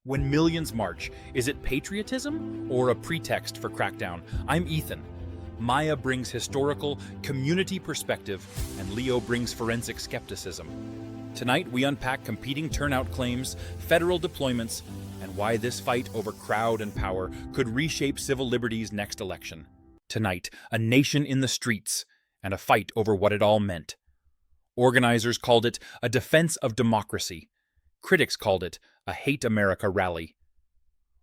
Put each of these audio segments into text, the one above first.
When millions march, is it patriotism or a pretext for crackdown? I'm Ethan. Maya brings historical, community perspective, and Leo brings forensic skepticism. Tonight, we unpack competing turnout claims, federal deployments, and why this fight over crowd and power could reshape civil liberties' next election. Tonight, a nation in the streets, and a fight over what it all meant. Organizers called it a defense of democracy. Critics called it a hate America rally.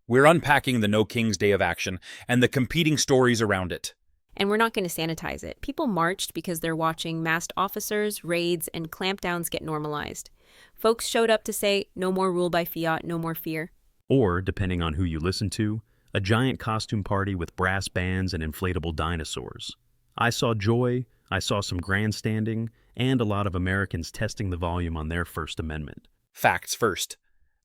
We're unpacking the No King's Day of Action and the competing stories around it. And we're not going to sanitize it. People marched because they're watching masked officers, raids, and clampdowns get normalized. Folks showed up to say, no more rule by fiat, no more fear. Or, depending on who you listen to, a giant costume party with brass bands and inflatable dinosaurs. I saw joy, I saw some grandstanding, and a lot of Americans testing the volume on their First Amendment. Facts first.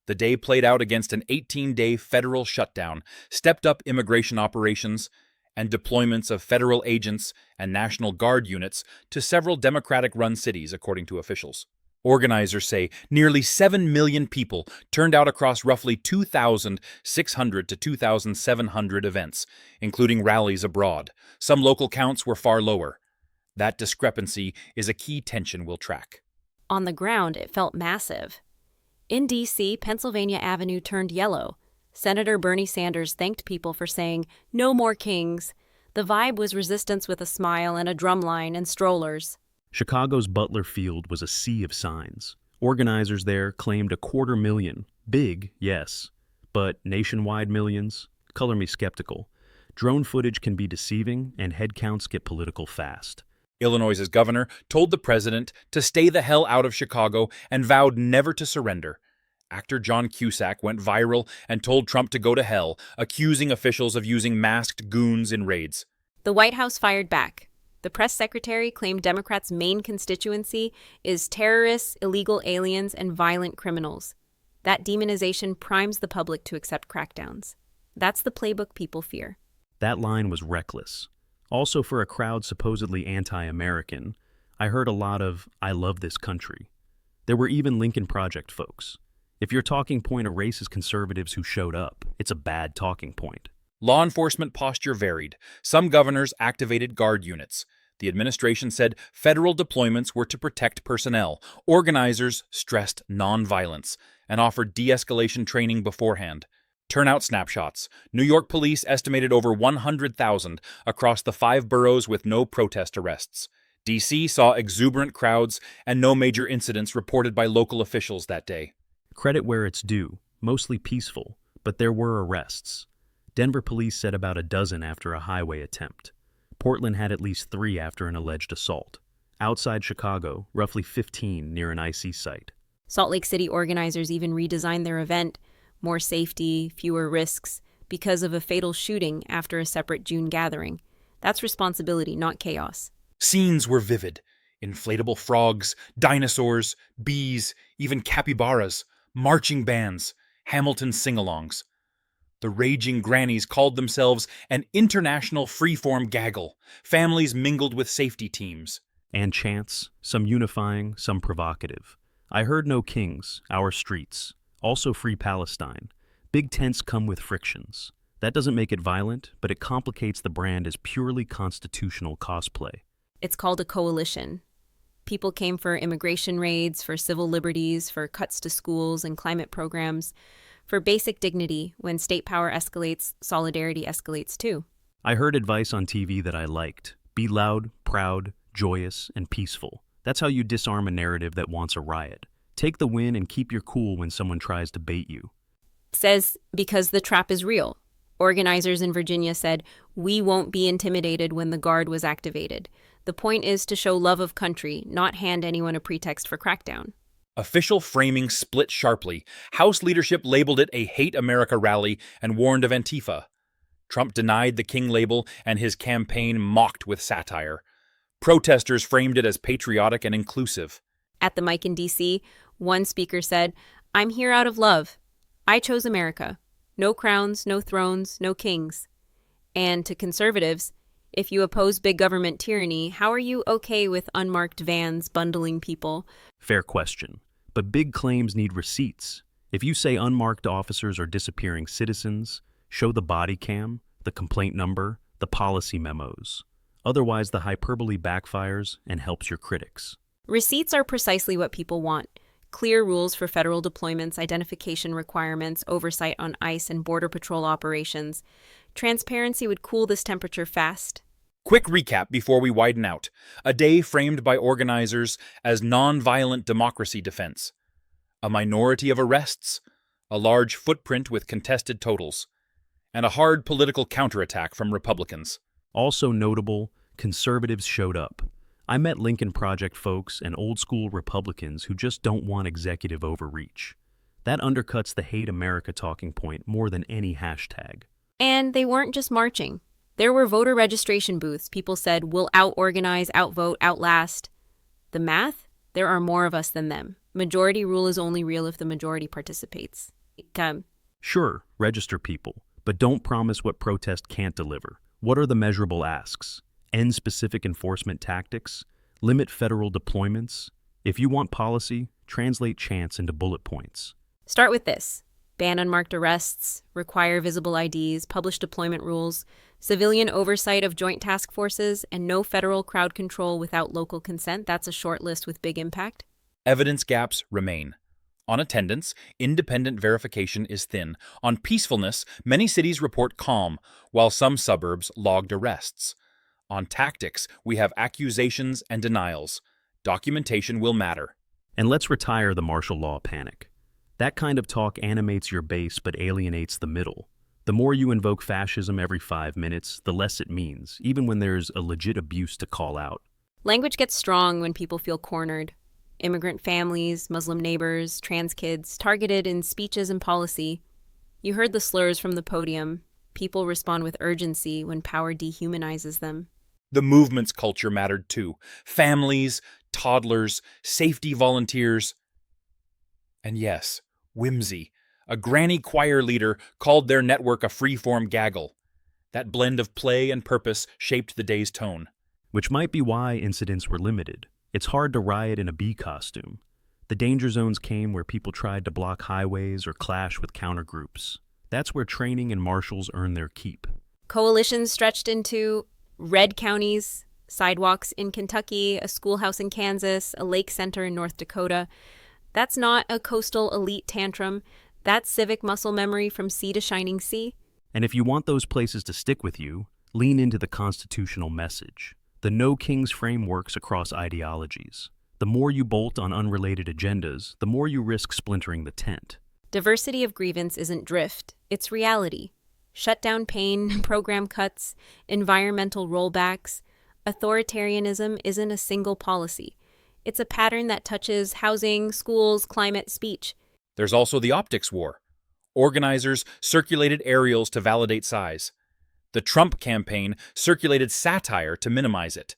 The day played out against an 18-day federal shutdown, stepped-up immigration operations, and deployments of federal agents and National Guard units to several Democratic-run cities, according to officials. Organizers say nearly 7 million people turned out across roughly 2,600 to 2,700 events, including rallies abroad. Some local counts were far lower. That discrepancy is a key tension we'll track. On the ground, it felt massive. In D.C., Pennsylvania Avenue turned yellow. Senator Bernie Sanders thanked people for saying, "No more kings." The vibe was resistance with a smile and a drumline and strollers. Chicago's Butler Field was a sea of signs. Organizers there claimed 250,000. Big, yes. But nationwide millions? Color me skeptical. Drone footage can be deceiving, and head counts get political fast. Illinois' governor told the president to stay the hell out of Chicago and vowed never to surrender. Actor John Cusack went viral and told Trump to go to hell, accusing officials of using masked goons in raids. The White House fired back. The press secretary claimed Democrats' main constituency is terrorists, illegal aliens, and violent criminals. That demonization primes the public to accept crackdowns. That's the playbook people fear. That line was reckless. Also, for a crowd supposedly anti-American, I heard a lot of, "I love this country." There were even Lincoln Project folks. If your talking point are racist conservatives who showed up, it's a bad talking point. Law enforcement posture varied. Some governors activated guard units. The administration said federal deployments were to protect personnel. Organizers stressed nonviolence and offered de-escalation training beforehand. Turnout snapshots. New York police estimated over 100,000 across the 5 boroughs with no protest arrests. D.C. saw exuberant crowds and no major incidents reported by local officials that day. Credit where it's due, mostly peaceful, but there were arrests. Denver police said about a dozen after a highway attempt. Portland had at least 3 after an alleged assault. Outside Chicago, roughly 15 near an IC site. Salt Lake City organizers even redesigned their event. More safety, fewer risks, because of a fatal shooting after a separate June gathering. That's responsibility, not chaos. Scenes were vivid. Inflatable frogs, dinosaurs, bees, even capybaras, marching bands, Hamilton sing-alongs. The raging grannies called themselves an international freeform gaggle. Families mingled with safety teams. And chants, some unifying, some provocative. I heard no kings, our streets. Also Free Palestine. Big tents come with frictions. That doesn't make it violent, but it complicates the brand as purely constitutional cosplay. It's called a coalition. People came for immigration raids, for civil liberties, for cuts to schools and climate programs, for basic dignity. When state power escalates, solidarity escalates too. I heard advice on TV that I liked. Be loud, proud, joyous, and peaceful. That's how you disarm a narrative that wants a riot. Take the win and keep your cool when someone tries to bait you. Says because the trap is real. Organizers in Virginia said, "We won't be intimidated when the guard was activated. The point is to show love of country, not hand anyone a pretext for crackdown." Official framing split sharply. House leadership labeled it a hate America rally and warned of Antifa. Trump denied the King label and his campaign mocked with satire. Protesters framed it as patriotic and inclusive. At the mic in D.C., one speaker said, "I'm here out of love. I chose America. No crowns, no thrones, no kings." And to conservatives, if you oppose big government tyranny, how are you okay with unmarked vans bundling people? Fair question. But big claims need receipts. If you say unmarked officers are disappearing citizens, show the body cam, the complaint number, the policy memos. Otherwise, the hyperbole backfires and helps your critics. Receipts are precisely what people want. Clear rules for federal deployments, identification requirements, oversight on ICE and Border Patrol operations. Transparency would cool this temperature fast. Quick recap before we widen out. A day framed by organizers as nonviolent democracy defense. A minority of arrests, a large footprint with contested totals, and a hard political counterattack from Republicans. Also notable, conservatives showed up. I met Lincoln Project folks and old-school Republicans who just don't want executive overreach. That undercuts the hate America talking point more than any hashtag. And they weren't just marching. There were voter registration booths. People said, we'll out-organize, outvote, outlast. The math? There are more of us than them. Majority rule is only real if the majority participates. Sure, register people, but don't promise what protest can't deliver. What are the measurable asks? End specific enforcement tactics? Limit federal deployments? If you want policy, translate chants into bullet points. Start with this. Ban unmarked arrests, require visible IDs, publish deployment rules, civilian oversight of joint task forces, and no federal crowd control without local consent. That's a short list with big impact. Evidence gaps remain. On attendance, independent verification is thin. On peacefulness, many cities report calm, while some suburbs logged arrests. On tactics, we have accusations and denials. Documentation will matter. And let's retire the martial law panic. That kind of talk animates your base but alienates the middle. The more you invoke fascism every 5 minutes, the less it means, even when there's a legit abuse to call out. Language gets strong when people feel cornered. Immigrant families, Muslim neighbors, trans kids, targeted in speeches and policy. You heard the slurs from the podium. People respond with urgency when power dehumanizes them. The movement's culture mattered too. Families, toddlers, safety volunteers. And yes, whimsy. A granny choir leader called their network a free-form gaggle. That blend of play and purpose shaped the day's tone. Which might be why incidents were limited. It's hard to riot in a bee costume. The danger zones came where people tried to block highways or clash with countergroups. That's where training and marshals earn their keep. Coalitions stretched into red counties, sidewalks in Kentucky, a schoolhouse in Kansas, a lake center in North Dakota. That's not a coastal elite tantrum. That's civic muscle memory from sea to shining sea. And if you want those places to stick with you, lean into the constitutional message. The no kings frameworks across ideologies. The more you bolt on unrelated agendas, the more you risk splintering the tent. Diversity of grievance isn't drift, it's reality. Shutdown pain, program cuts, environmental rollbacks. Authoritarianism isn't a single policy. It's a pattern that touches housing, schools, climate, speech. There's also the optics war. Organizers circulated aerials to validate size. The Trump campaign circulated satire to minimize it.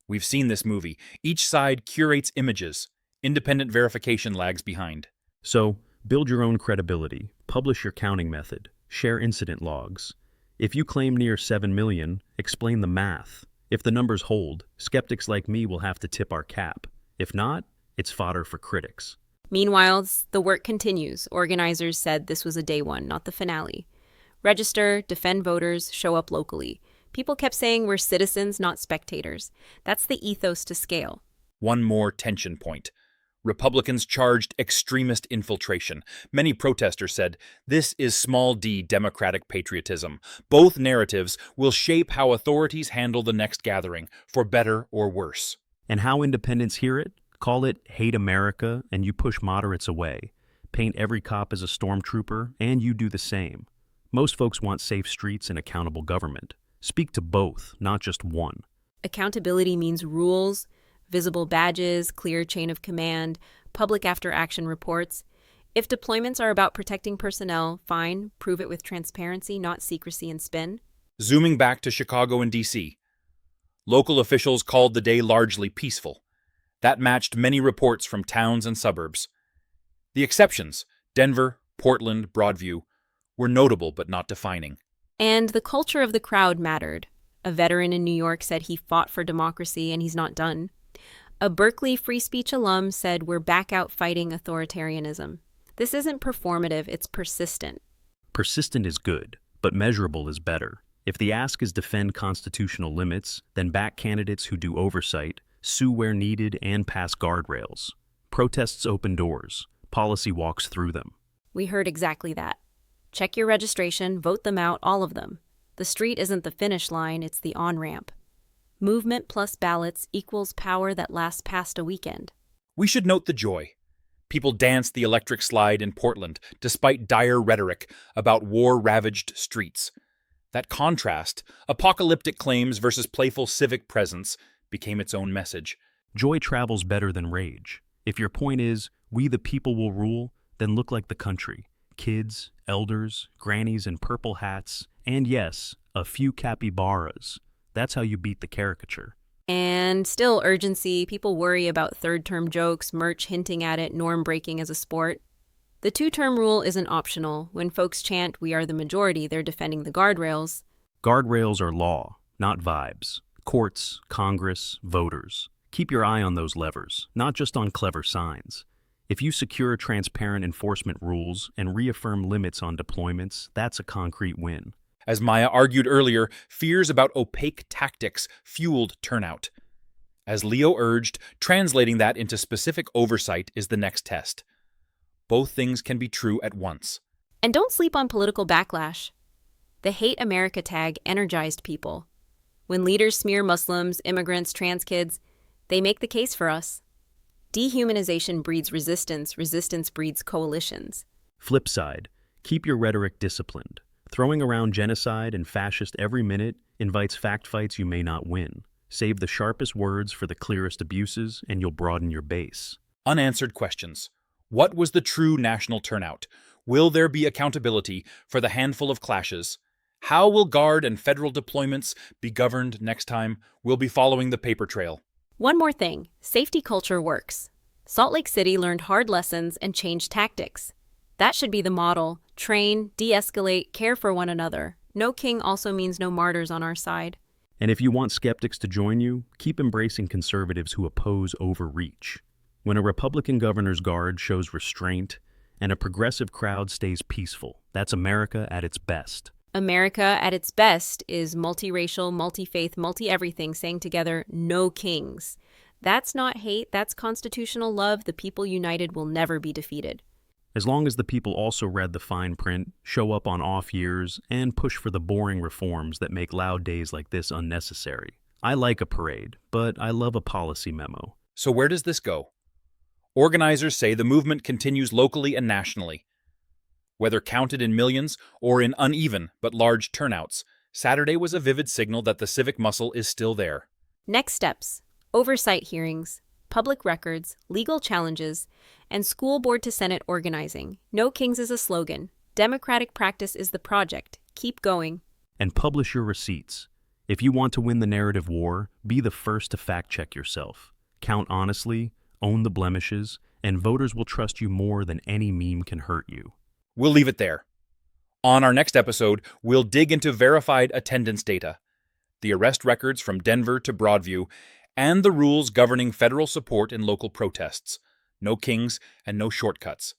We've seen this movie. Each side curates images. Independent verification lags behind. So, build your own credibility, publish your counting method, share incident logs. If you claim near 7 million, explain the math. If the numbers hold, skeptics like me will have to tip our cap. If not, it's fodder for critics. Meanwhile, the work continues. Organizers said this was a day one, not the finale. Register, defend voters, show up locally. People kept saying we're citizens, not spectators. That's the ethos to scale. One more tension point. Republicans charged extremist infiltration. Many protesters said, this is small d democratic patriotism. Both narratives will shape how authorities handle the next gathering, for better or worse. And how independents hear it? Call it hate America, and you push moderates away. Paint every cop as a stormtrooper, and you do the same. Most folks want safe streets and accountable government. Speak to both, not just one. Accountability means rules, visible badges, clear chain of command, public after-action reports. If deployments are about protecting personnel, fine, prove it with transparency, not secrecy and spin. Zooming back to Chicago and D.C., local officials called the day largely peaceful. That matched many reports from towns and suburbs. The exceptions, Denver, Portland, Broadview, were notable but not defining. And the culture of the crowd mattered. A veteran in New York said he fought for democracy and he's not done. A Berkeley free speech alum said we're back out fighting authoritarianism. This isn't performative, it's persistent. Persistent is good, but measurable is better. If the ask is defend constitutional limits, then back candidates who do oversight, sue where needed, and pass guardrails. Protests open doors. Policy walks through them. We heard exactly that. Check your registration, vote them out, all of them. The street isn't the finish line, it's the on-ramp. Movement plus ballots equals power that lasts past a weekend. We should note the joy. People danced the electric slide in Portland, despite dire rhetoric about war-ravaged streets. That contrast, apocalyptic claims versus playful civic presence, became its own message. Joy travels better than rage. If your point is, we the people will rule, then look like the country. Kids, elders, grannies in purple hats, and yes, a few capybaras. That's how you beat the caricature. And still urgency, people worry about third-term jokes, merch hinting at it, norm breaking as a sport. The two-term rule isn't optional. When folks chant, "We are the majority," they're defending the guardrails. Guardrails are law, not vibes. Courts, Congress, voters. Keep your eye on those levers, not just on clever signs. If you secure transparent enforcement rules and reaffirm limits on deployments, that's a concrete win. As Maya argued earlier, fears about opaque tactics fueled turnout. As Leo urged, translating that into specific oversight is the next test. Both things can be true at once. And don't sleep on political backlash. The Hate America tag energized people. When leaders smear Muslims, immigrants, trans kids, they make the case for us. Dehumanization breeds resistance, resistance breeds coalitions. Flip side, keep your rhetoric disciplined. Throwing around genocide and fascist every minute invites fact fights you may not win. Save the sharpest words for the clearest abuses, and you'll broaden your base. Unanswered questions. What was the true national turnout? Will there be accountability for the handful of clashes? How will Guard and federal deployments be governed next time? We'll be following the paper trail. One more thing, safety culture works. Salt Lake City learned hard lessons and changed tactics. That should be the model. Train, de-escalate, care for one another. No king also means no martyrs on our side. And if you want skeptics to join you, keep embracing conservatives who oppose overreach. When a Republican governor's guard shows restraint and a progressive crowd stays peaceful, that's America at its best. America at its best is multiracial, multi-faith, multi-everything, saying together, no kings. That's not hate, that's constitutional love. The people united will never be defeated. As long as the people also read the fine print, show up on off years, and push for the boring reforms that make loud days like this unnecessary. I like a parade, but I love a policy memo. So where does this go? Organizers say the movement continues locally and nationally. Whether counted in millions or in uneven but large turnouts, Saturday was a vivid signal that the civic muscle is still there. Next steps: oversight hearings, public records, legal challenges, and school board to Senate organizing. No kings is a slogan. Democratic practice is the project. Keep going. And publish your receipts. If you want to win the narrative war, be the first to fact-check yourself. Count honestly, own the blemishes, and voters will trust you more than any meme can hurt you. We'll leave it there. On our next episode, we'll dig into verified attendance data, the arrest records from Denver to Broadview, and the rules governing federal support in local protests. No kings and no shortcuts.